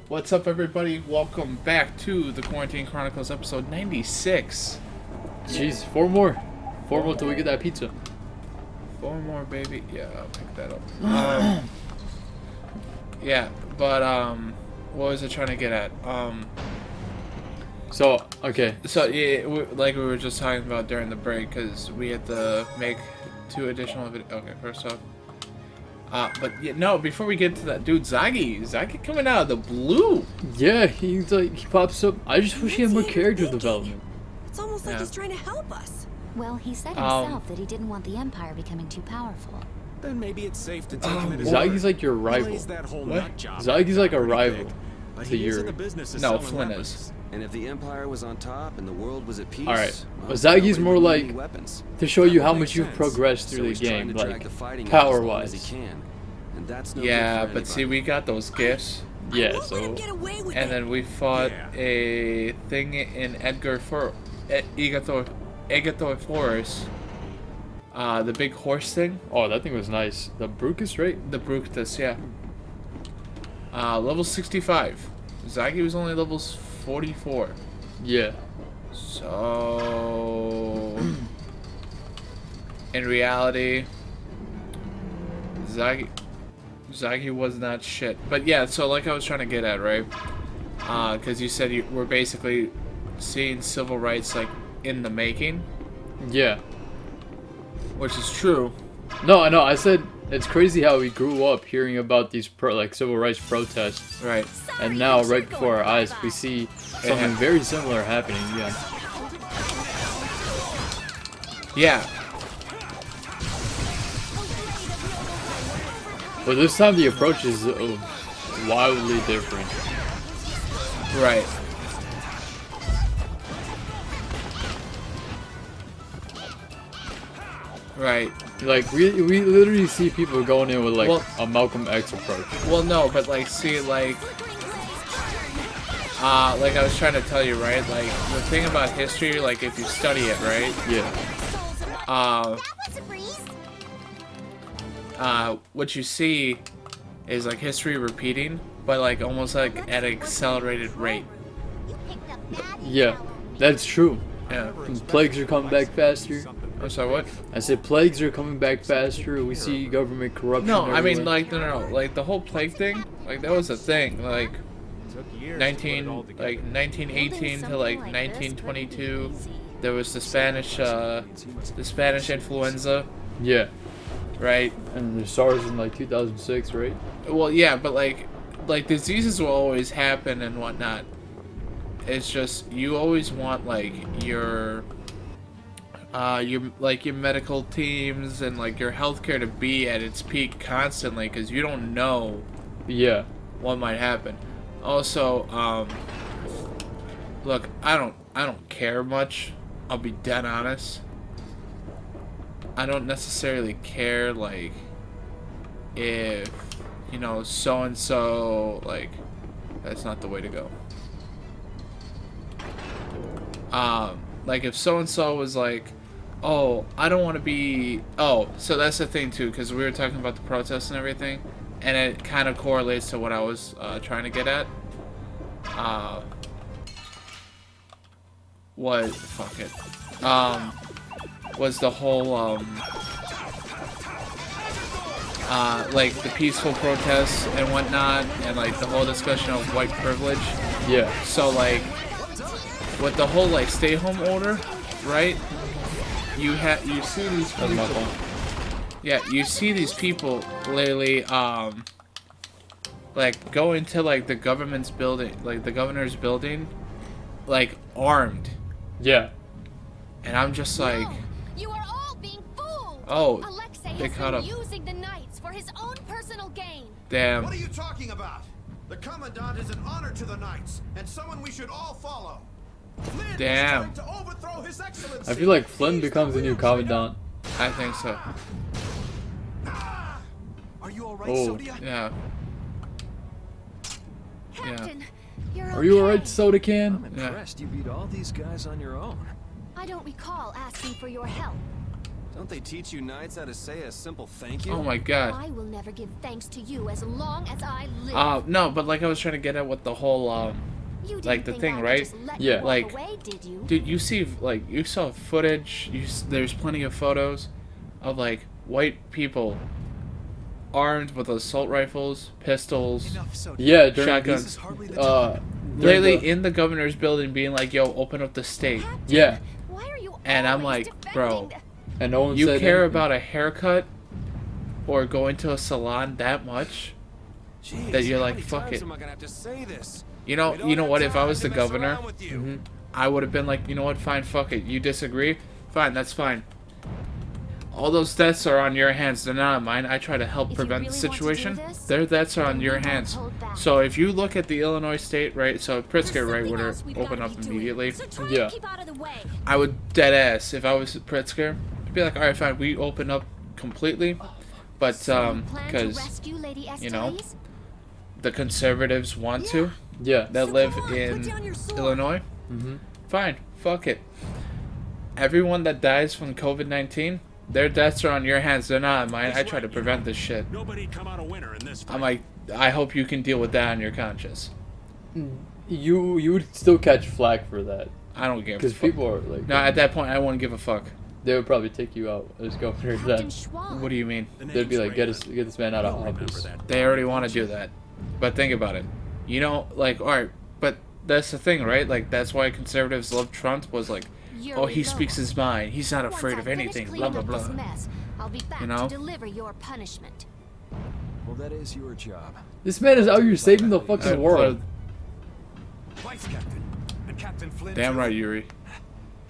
What's up, everybody? Welcome back to the Quarantine Chronicles, episode 96. Jeez, four more. Four more till we get that pizza. Four more, baby. Yeah, I'll pick that up. Yeah, but, what was I trying to get at? Okay. So, yeah, like we were just talking about during the break, because we had to make 2 additional videos. Okay, first off. But yeah, no, before we get to that, dude, Zagi coming out of the blue. Yeah, he's like, he pops up. I just wish he had more character development. It's almost like he's trying to help us. Well, he said himself that he didn't want the Empire becoming too powerful. Then maybe it's safe to take him at his Zagi's like your rival. What? Zagi's like a rival but to he is your... in the business of No, selling Flynn weapons. is. And if the Empire was on top and the world was at peace, Alright, well, but Zagi's nobody more would need like any weapons. to show you That how would much make you've sense. progressed So through he's the trying game, to drag like the fighting out power as long as wise. he can. And that's no Yeah, good for but see, anybody. we got those gifts. Yeah, I won't let him so get away with And it. then we fought a thing in Egathor Forest. The big horse thing. oh, that thing was nice. The Brucus, right? The Bructus, yeah. Level 65. Zagi was only level 44. Yeah. So... in reality... Zagi was not shit. But yeah, so like I was trying to get at, right? Because you said we're basically seeing civil rights like in the making, Yeah. which is true. No, I know. I said it's crazy how we grew up hearing about these civil rights protests, Right. and now right before our eyes we see something very similar happening. Yeah. Yeah. But this time the approach is wildly different. Right. Right. Like we literally see people going in with like Well- a Malcolm X approach. Well, no, but like, see, like I was trying to tell you, right? Like the thing about history, like if you study it, right? Yeah. What you see is like history repeating, but like almost like at an accelerated rate. Yeah. That's true. Yeah. Plagues are coming back faster. I'm sorry, what? I said plagues are coming back faster. We see government corruption. No, I mean everywhere. like no, like the whole plague thing, like that was a thing, like 1918 to like 1922. There was the Spanish influenza, Yeah. right? And the SARS in like 2006, right? Well, yeah, but like diseases will always happen and whatnot. It's just you always want like your medical teams and like your healthcare to be at its peak constantly, because you don't know Yeah. what might happen. Also, look, I don't care much. I'll be dead honest. I don't necessarily care like if so and so, like that's not the way to go. Like if so and so was like, oh, I don't want to be. Oh, so that's the thing too, because we were talking about the protests and everything, and it kind of correlates to what I was trying to get at. Was the whole like the peaceful protests and whatnot, and like the whole discussion of white privilege. Yeah. So like with the whole like stay home order, right? You see these That's my people. fault. Yeah, you see these people literally like go into like the government's building, like the governor's building, like armed. Yeah. And I'm just like, You are all being fooled. oh, Alexei they has caught been up. using the knights for his own personal gain. Damn. What are you talking about? The Commandant is an honor to the Knights, and someone we should all follow. Flynn is Damn. trying to overthrow His Excellency. I feel like Flynn becomes the new commandant. I think so. Are you all right, Oh. Sodia? Yeah. Captain, you're Are you okay. alright, soda can? I'm impressed you beat all these guys on your own. I don't recall asking for your help. Don't they teach you knights how to say a simple thank you? Oh my god. I will never give thanks to you as long as I live. No, but like I was trying to get at with the whole You didn't like the think thing, I would right? just let Yeah. you walk Like, away, did you? dude, you see, like, you saw footage. There's plenty of photos of like white people armed with assault rifles, pistols, Yeah, during shotguns. these, Hardly the literally the- in the governor's building, being like, "Yo, open up the state." yeah, Why are you And I'm always like, bro, defending- and no one you said care anything. about a haircut or going to a salon that much Jeez, that you're how like, many fuck times it. am I gonna have to say this? You know, We don't you know have what? If I time was to the mess governor, around with you. Mm-hmm. I would have been like, you know what? Fine, fuck it. You disagree? Fine, that's fine. All those deaths are on your hands. They're not on mine. I try to help If you prevent the really want to do situation. this, Their deaths are on then your we won't hands. hold back. So if you look at the Illinois state, right? So There's Pritzker, right, something would else have we've opened gotta up be doing. immediately. So try Yeah. to keep out of the way. I would dead ass if I was Pritzker. I'd be like, all right, fine, we open up completely, but Plan to because rescue Lady you know, Estelles? the conservatives want to Yeah. that So live come on, put in down your sword. Illinois. Mm-hmm. Fine, fuck it. Everyone that dies from COVID-19, their deaths are on your hands. They're not on mine. I try to prevent this shit. Nobody come out a winner in this fight. I'm like, I hope you can deal with that on your conscience. You would still catch flack for that I don't give a because fuck. people are like, No, at that point, I wouldn't give a fuck. they would probably take you out as governor Captain then. Schwab. What do you mean? The They'd be name's like, Raven. get this man out of You'll remember office. that. They already want to do that. But think about it. You know, like, alright, but that's the thing, right? Like, that's why conservatives love Trump, was like, You're oh, he low. speaks his mind. He's not Once afraid I of finish anything, cleaning blah, blah, up this blah. mess, I'll be back You know? to deliver your punishment. Well, that is your job. This man is out here saving the fucking world. Vice Captain and Captain Flynn. Damn too. right, Yuri.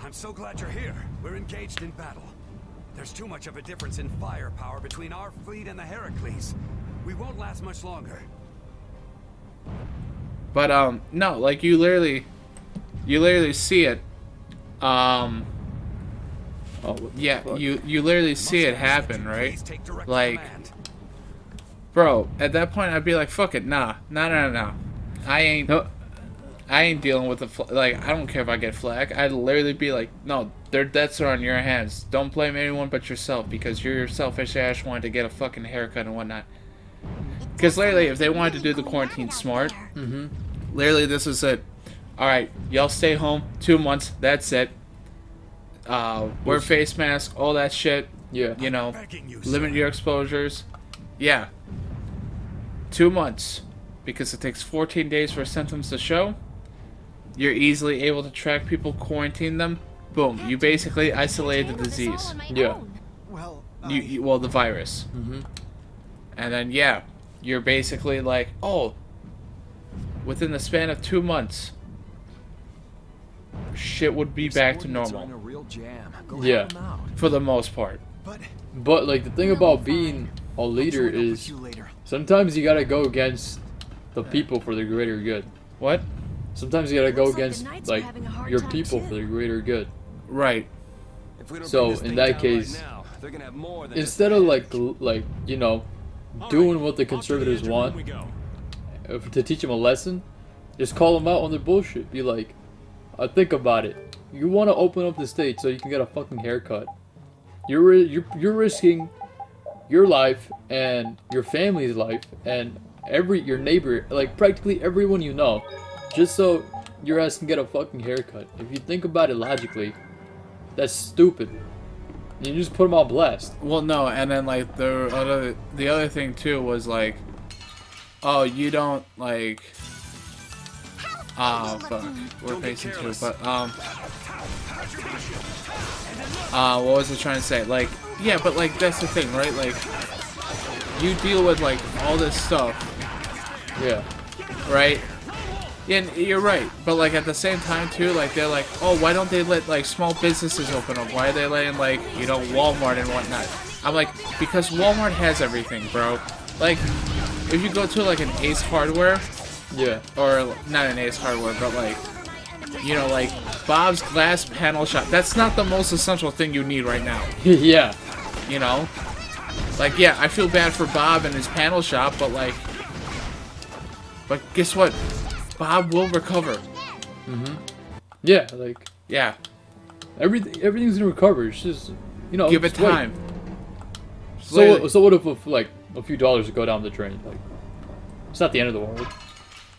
I'm so glad you're here. We're engaged in battle. There's too much of a difference in firepower between our fleet and the Heracles. We won't last much longer. But, no, like, you literally see it. Oh, what the Yeah, fuck? you literally see it happen, right? Please take direct Like, command. bro, at that point, I'd be like, fuck it, nah. I ain't dealing with the, like, I don't care if I get flack. I'd literally be like, no, their debts are on your hands. Don't blame anyone but yourself, because you're your selfish ass wanted to get a fucking haircut and whatnot. Because literally, if they wanted to do the quarantine smart, literally, this is it. Alright, y'all stay home 2 months, that's it. Wear face masks, all that shit. Yeah. You know, Begging you, limit sir. your exposures. Yeah. 2 months. Because it takes 14 days for symptoms to show. You're easily able to track people, quarantine them. Boom. You basically isolated the disease. Yeah. Well, Well, the virus. Mm-hmm. And then, yeah, you're basically like, oh, within the span of 2 months, shit would be back to Subordinates are in normal. a real jam. Go Yeah. help 'em out. For the most part. but But like the thing about being a leader join up with is you later. sometimes you gotta go against the people for the greater good. What? Sometimes you gotta go Looks like the against Knights are like having a hard your time, people too. for the greater good. Right. If we don't So, bring this in thing that down case, right now, they're gonna have more than Instead just of a like headache. like you know All doing right, what the off to conservatives engine want room we go. to teach them a lesson, just call them out on their bullshit. Be like, think about it. You want to open up the state so you can get a fucking haircut. You're risking your life and your family's life and your neighbor, like practically everyone you know, just so your ass can get a fucking haircut. If you think about it logically, that's stupid. You just put them on blast. Well, no, and then like the other thing too was like, oh, you don't like, fuck, we're Don't get facing two, careless. but what was I trying to say? Like, yeah, but like that's the thing, right? Like, you deal with like all this stuff, Yeah. right? Yeah, and you're right, but like at the same time too, like they're like, oh, why don't they let like small businesses open up? Why are they letting like, you know, Walmart and whatnot? I'm like, because Walmart has everything, bro. Like, if you go to like an Ace Hardware, Yeah. or not an Ace Hardware, but like, you know, like Bob's Glass Panel Shop. That's not the most essential thing you need right now. Yeah. You know, like yeah, I feel bad for Bob and his panel shop, but like, but guess what? Bob will recover. Yeah. Like Yeah. everything's gonna recover. It's just You know, give it just wait. time. So what if like a few dollars go down the drain? Like, it's not the end of the world.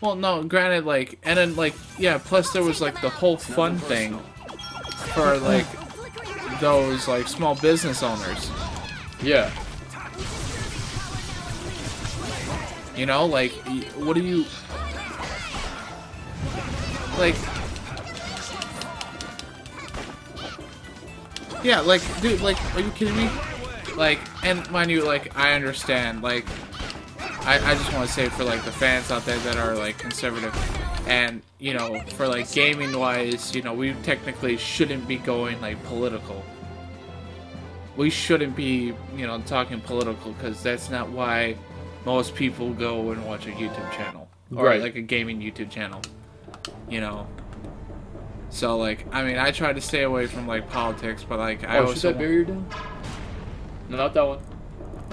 Well, no, granted, like, and then, like, yeah, plus there was, like, the whole fun thing for, like, those, like, small business owners. Yeah. You know, like, what do you... Like... Yeah, like, dude, like, are you kidding me? Like, and mind you, like, I understand, like... I just want to say for, like, the fans out there that are, like, conservative, and, you know, for, like, gaming-wise, you know, we technically shouldn't be going, like, political. We shouldn't be, you know, talking political, because that's not why most people go and watch a YouTube channel. Or, right. like, a gaming YouTube channel. You know? So, like, I mean, I try to stay away from, like, politics, but, like, I also... shoot that barrier down? No, not that one.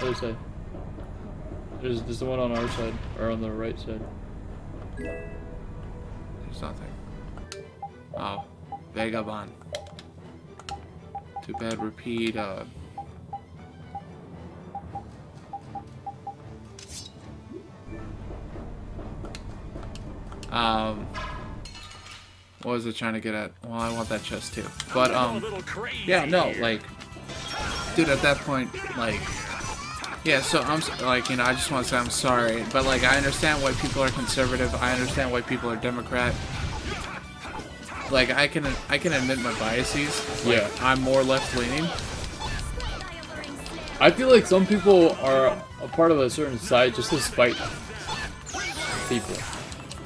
Other side. There's the one on our side, or on the right side. There's nothing. Oh. Vagabond. Too bad repeat, what was it trying to get at? Well, I want that chest too. But, yeah, no, like, dude, at that point, like, yeah, so I'm, like, you know, I just want to say I'm sorry, but, like, I understand why people are conservative, I understand why people are Democrat. Like, I can admit my biases. Like, Yeah. I'm more left-leaning. I feel like some people are a part of a certain side just to spite people.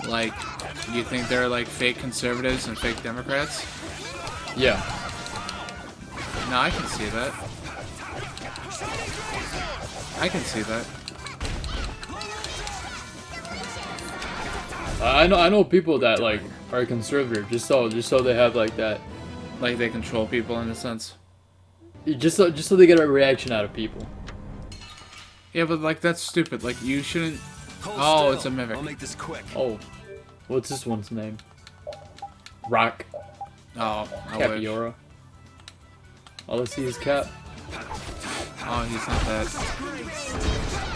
Like, you think they're, like, fake conservatives and fake Democrats? Yeah. No, I can see that. I can see that. I know people that like are conservative just so they have like that, Like, they control people in a sense. just so they get a reaction out of people. Yeah, but, like, that's stupid. Like, you shouldn't... Hold Oh, still. it's a mimic. I'll make this quick. Oh, what's this one's name? Rock Oh, I wish. Capiora. All I see is Cap. Oh, he's not that.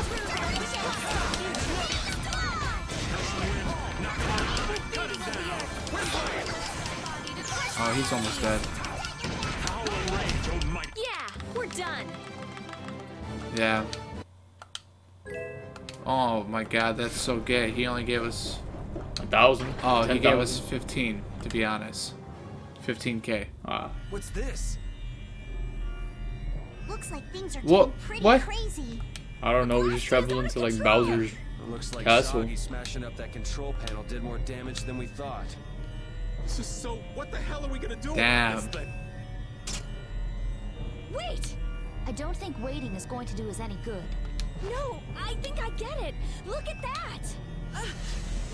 Oh, he's almost dead. Yeah, we're done. Yeah. Oh my god, that's so gay. He only gave us... 1,000. Oh, he 10,000. gave us 15, to be honest. 15k. Ah. What's this? Looks like things are What? getting pretty What? crazy. I don't know. We just traveled into like Bowser's. It looks like Castle. Soggy smashing up that control panel did more damage than we thought. So what the hell are we gonna do Damn. about this thing? Wait! I don't think waiting is going to do us any good. No, I think I get it. Look at that.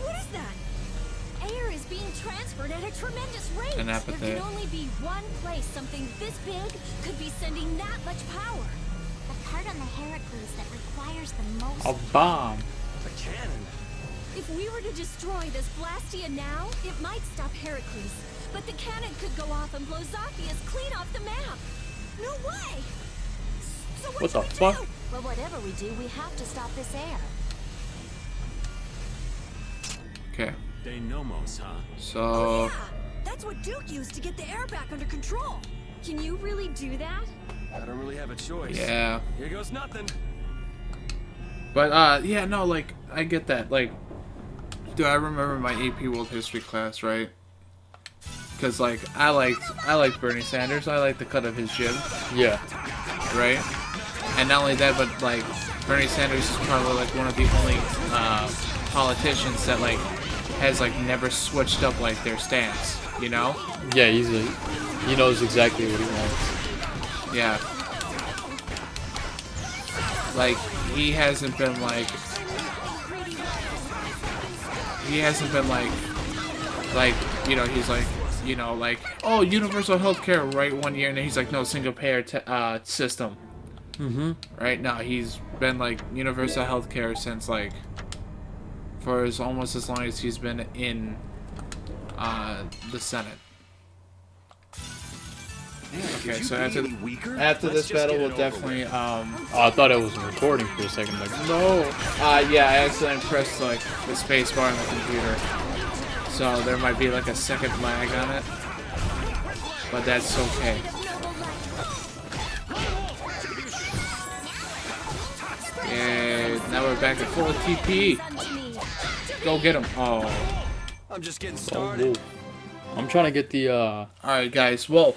What is that? Air is being transferred at a tremendous rate. An There apathy. can only be one place something this big could be sending that much power. The part on the Heracles that requires the most. A bomb. A cannon. If we were to destroy this Blastia now, it might stop Heracles. But the cannon could go off and blow Zophius clean off the map. No way! So What the should we fuck? do? Well, whatever we do, we have to stop this air. Okay. De Nomos, huh? So... Oh, yeah. That's what Duke used to get the air back under control. Can you really do that? I don't really have a choice. Yeah. Here goes nothing. But, yeah, no, like, I get that. Like, dude, I remember my AP World History class, right? Because, like, I liked Bernie Sanders. I liked the cut of his jib, Yeah. right? And not only that, but, like, Bernie Sanders is probably, like, one of the only politicians that, like, has, like, never switched up, like, their stance, you know? Yeah. He knows exactly what he wants. Yeah. Like, he hasn't been like, you know, he's like, you know, like, oh, universal healthcare, right, 1 year, and then he's like, no, single payer system. Mm-hmm. Right now, he's been like universal healthcare since like, for almost as long as he's been in the Senate. Okay, so after weaker? after Let's this just battle, get we'll it over definitely Oh, I thought it was recording for a second. Like, no. Yeah, I accidentally pressed like the space bar on the computer, so there might be like a second lag on it, but that's okay. And now we're back at full TP. Go get him. Oh. I'm just getting oh, started. whoa. I'm trying to get the Alright, guys. Well,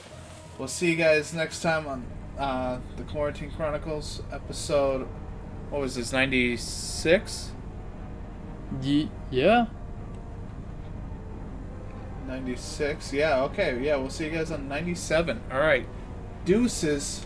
we'll see you guys next time on the Quarantine Chronicles episode. What was this, 96? yeah. 96. Yeah, okay. Yeah, we'll see you guys on 97. Alright. Deuces.